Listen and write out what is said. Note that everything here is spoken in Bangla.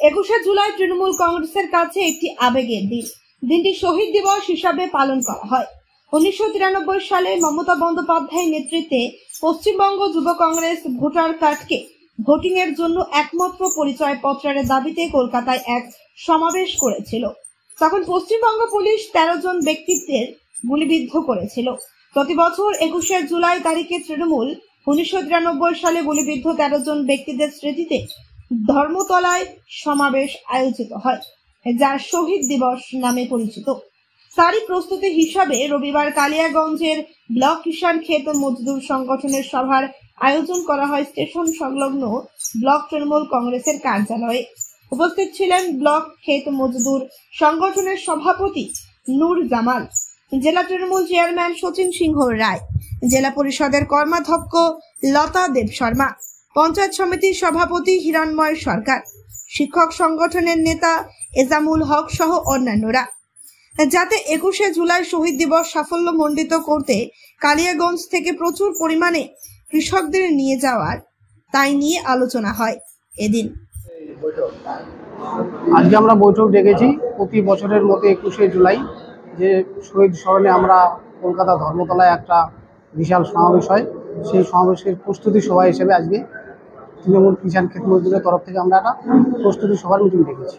21শে জুলাই তৃণমূল কংগ্রেসের কাছে একটি আবেগের দিন। দিনটি শহীদ দিবস হিসাবে পালন করা হয়। 1993 সালে মমতা বন্দ্যোপাধ্যায়ের নেতৃত্বে পশ্চিমবঙ্গ যুব কংগ্রেস ভোটার কার্ডকে ভোটিং এর জন্য একমাত্র পরিচয়পত্রের দাবিতে কলকাতায় এক সমাবেশ করেছিল। তখন পশ্চিমবঙ্গ পুলিশ 13 জন ব্যক্তিত্বের গুলিবিদ্ধ করেছিল। প্রতি বছর 21শে জুলাই তারিখে তৃণমূল 1993 সালে গুলিবিদ্ধ 13 জন ব্যক্তিদের স্মৃতিতে ধর্মতলায় সমাবেশ আয়োজিত হয়, যা শহীদ দিবস নামে পরিচিত। তারই প্রস্তুতি হিসাবে রবিবার কালিয়াগঞ্জের ব্লক কিষাণ ক্ষেত মজদুর সংগঠনের সভার আয়োজন করা হয় স্টেশন সংলগ্ন ব্লক তৃণমূল কংগ্রেসের কার্যালয়ে। উপস্থিত ছিলেন ব্লক ক্ষেত মজদুর সংগঠনের সভাপতি নূর জামাল, জেলা তৃণমূল চেয়ারম্যান শচীন সিংহ রায়, জেলা পরিষদের কর্মাধ্যক্ষ লতা দেব শর্মা, পঞ্চায়েত সমিতির সভাপতি হিরণময় সরকার, শিক্ষক সংগঠনের নেতা এজামুল হক সহ অন্যান্যরা। যাতে 21শে জুলাই শহীদ দিবস সাফল্যমণ্ডিত করতে কালিয়াগঞ্জ থেকে প্রচুর পরিমাণে কৃষকদের নিয়ে যাওয়ার তাই নিয়ে আলোচনা হয় এদিন। আজকে আমরা বৈঠক ডেকেছি প্রতি বছরের মতো 21শে জুলাই যে শহীদ স্মরণে আমরা কলকাতা ধর্মতলায় একটা বিশাল সমাবেশ হয়, সেই সমাবেশের প্রস্তুতি সভা হিসেবে আজকে তৃণমূল কিষাণ ক্ষেত মজদুরের তরফ থেকে আমরা একটা প্রস্তুতি সভার মিটিং ডেকেছি।